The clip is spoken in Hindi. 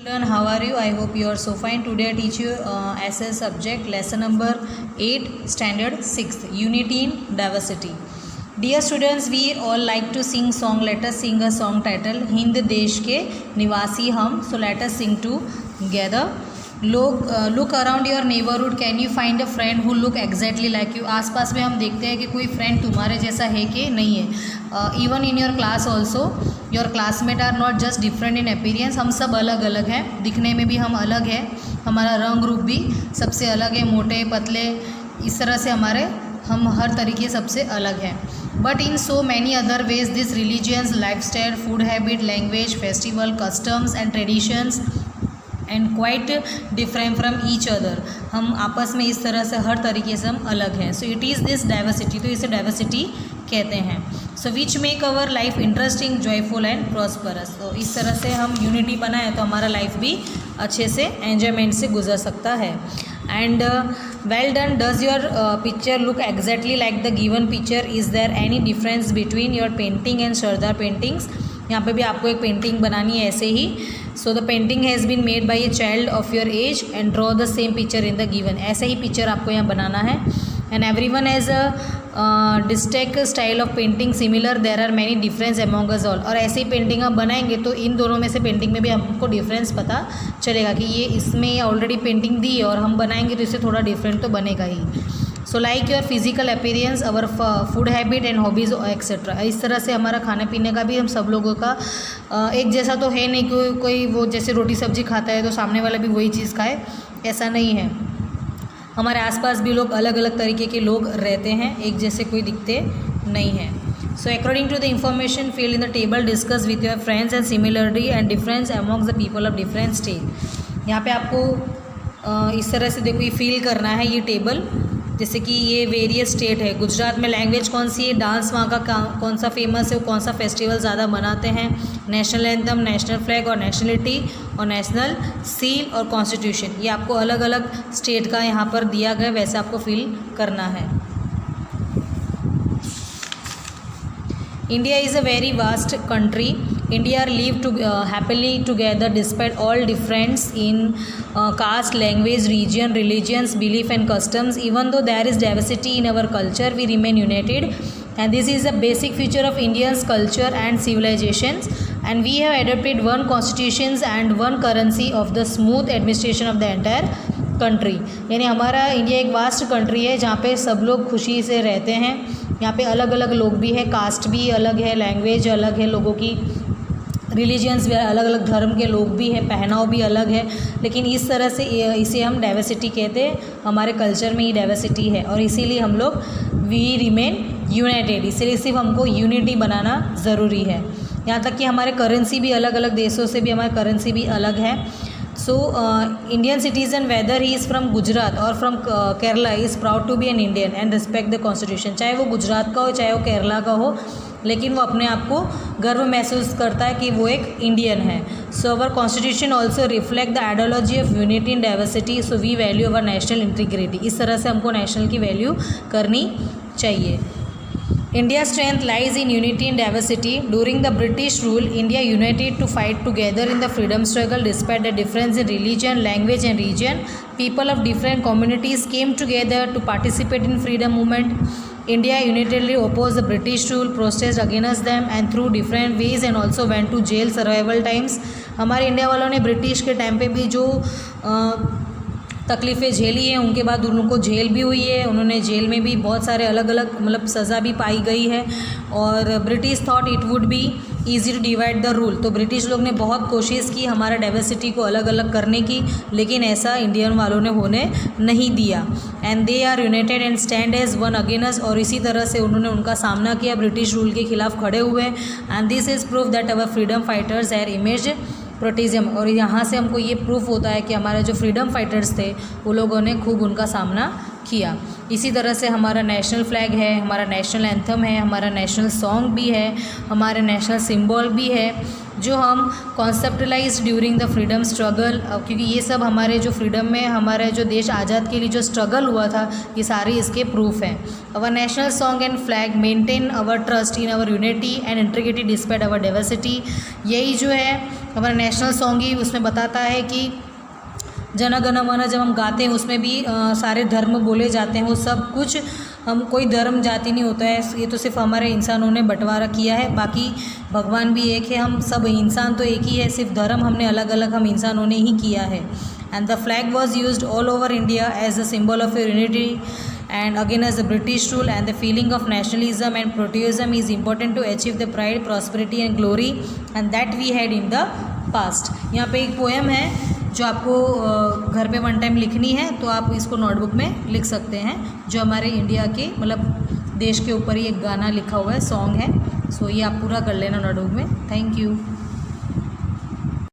Learn, how are you? I hope you are so fine. Today I teach you SS subject lesson number 8 standard 6 unity in diversity. Dear students, we all like to sing song. Let us sing a song title Hind देश के निवासी हम. So let us sing together. Look around your neighborhood. Can you find a friend who look exactly like you? आसपास में हम देखते हैं कि कोई फ्रेंड तुम्हारे जैसा है कि नहीं है. Even in your class also your classmate are not just different in appearance. हम सब अलग अलग हैं, दिखने में भी हम अलग हैं, हमारा रंग रूप भी सबसे अलग है, मोटे पतले, इस तरह से हम हर तरीके सबसे अलग हैं. But in so many other ways this religions, life style, food habit, language, festival, customs and traditions and quite different from each other. हम आपस में इस तरह से हर तरीके से हम अलग हैं. So it is this diversity, तो इसे डाइवर्सिटी कहते हैं. So which make our life interesting, joyful and prosperous. तो इस तरह से हम यूनिटी बनाए तो हमारा लाइफ भी अच्छे से एन्जॉयमेंट से गुजर सकता है. And well done. Does your picture look exactly like the given picture? Is there any difference between your painting and सरदार पेंटिंग्स? यहाँ पे भी आपको एक पेंटिंग बनानी है ऐसे ही. So the painting has been made by a child of your age and draw the same picture in the given. ऐसे ही पिक्चर आपको यहाँ बनाना है. And everyone has a distinct style of painting similar, there are many difference among us all. और ऐसे ही पेंटिंग हम बनाएंगे तो इन दोनों में से पेंटिंग में भी हमको डिफरेंस पता चलेगा कि ये इसमें ऑलरेडी पेंटिंग दी है और हम बनाएंगे तो इससे थोड़ा डिफरेंट तो बनेगा ही. So like your physical appearance, our food habit and hobbies etcetera. इस तरह से हमारा खाने पीने का भी हम सब लोगों का एक जैसा तो है नहीं कि कोई वो जैसे रोटी सब्जी खाता है तो सामने वाला भी वही चीज़ खाए, ऐसा नहीं है. हमारे आसपास भी लोग अलग अलग तरीके के लोग रहते हैं, एक जैसे कोई दिखते नहीं हैं. So according to the information field in the table, discuss with your friends and similarity and difference among the people of different state. यहाँ पे आपको इस तरह से देखो ये फील करना है ये टेबल. जैसे कि ये वेरियस स्टेट है. गुजरात में लैंग्वेज कौन सी है, डांस वहाँ का कौन सा फेमस है, कौन सा फेस्टिवल ज़्यादा मनाते हैं, नेशनल एंथम, नेशनल फ्लैग और नेशनलिटी और नेशनल सील और कॉन्स्टिट्यूशन. ये आपको अलग अलग स्टेट का यहाँ पर दिया गया, वैसे आपको फील करना है. India is a very vast country. India live happily together despite all difference in caste, language, region, religions, belief and customs. Even though there is diversity in our culture, we remain united. And this is a basic feature of India's culture and civilizations. And we have adopted one constitution and one currency of the smooth administration of the entire country. यानी हमारा इंडिया एक वास्ट कंट्री है जहाँ पे सब लोग खुशी से रहते हैं. यहाँ पे अलग अलग लोग भी है, कास्ट भी अलग है, लैंग्वेज अलग है लोगों की, रिलीजियंस भी अलग अलग धर्म के लोग भी हैं, पहनाव भी अलग है. लेकिन इस तरह से इसे हम डाइवर्सिटी कहते हैं. हमारे कल्चर में ही डाइवर्सिटी है और इसीलिए हम लोग वी रिमेन यूनाइटेड. इसीलिए सिर्फ हमको यूनिटी बनाना ज़रूरी है. यहाँ तक कि हमारे करेंसी भी अलग अलग देशों से भी हमारी करेंसी भी अलग है. So Indian citizen whether he is from Gujarat or from Kerala is proud to be an Indian and respect the constitution. चाहे वो गुजरात का हो चाहे वो केरला का हो, लेकिन वो अपने आप को गर्व महसूस करता है कि वो एक इंडियन है. So our constitution also reflect the ideology of unity in diversity. So we value our national integrity. इस तरह से हमको नेशनल की वैल्यू करनी चाहिए. India's strength lies in unity and diversity. During the British rule, India united to fight together in the freedom struggle despite the difference in religion, language and region. People of different communities came together to participate in freedom movement. India unitedly opposed the British rule, protested against them and through different ways and also went to jail survival times. हमारे इंडिया वालों ने ब्रिटिश के टाइम पे भी जो तकलीफ़ें झेली हैं, उनके बाद उनको जेल भी हुई है. उन्होंने जेल में भी बहुत सारे अलग अलग मतलब सज़ा भी पाई गई है. और British thought it would be easy to divide the rule. तो ब्रिटिश लोग ने बहुत कोशिश की हमारा डाइवर्सिटी को अलग अलग करने की, लेकिन ऐसा इंडियन वालों ने होने नहीं दिया. And they are united and stand as one against. और इसी तरह से उन्होंने उनका सामना किया, ब्रिटिश रूल के खिलाफ खड़े हुए. And this is proof that our freedom fighters are image प्रोटेजियम. और यहाँ से हमको ये प्रूफ होता है कि हमारे जो फ्रीडम फाइटर्स थे वो लोगों ने खूब उनका सामना किया. इसी तरह से हमारा नेशनल फ्लैग है, हमारा नेशनल एंथम है, हमारा नेशनल सॉन्ग भी है, हमारे नेशनल सिंबल भी है जो हम कॉन्सेप्टलाइज ड्यूरिंग द फ्रीडम स्ट्रगल. क्योंकि ये सब हमारे जो फ्रीडम में हमारे जो देश आज़ाद के लिए जो स्ट्रगल हुआ था ये सारे इसके प्रूफ हैं. Our national song and flag maintain our trust in our unity and integrity despite our diversity. यही जो है हमारा नेशनल सॉन्ग ही उसमें बताता है कि जन गण मन जब हम गाते हैं उसमें भी सारे धर्म बोले जाते हैं, वो सब कुछ हम कोई धर्म जाति नहीं होता है, ये तो सिर्फ हमारे इंसानों ने बंटवारा किया है, बाकी भगवान भी एक है, हम सब इंसान तो एक ही है, सिर्फ धर्म हमने अलग अलग हम इंसानों ने ही किया है। And the flag was used all over India as a symbol of unity and again as the British rule, and the feeling of nationalism and patriotism is important to achieve the pride, prosperity and glory and that we had in the past। यहाँ पे एक पोएम है जो आपको घर पे वन टाइम लिखनी है, तो आप इसको नोटबुक में लिख सकते हैं, जो हमारे इंडिया के मतलब देश के ऊपर ही एक गाना लिखा हुआ है, सॉन्ग है। सो ये आप पूरा कर लेना नोटबुक में। Thank you.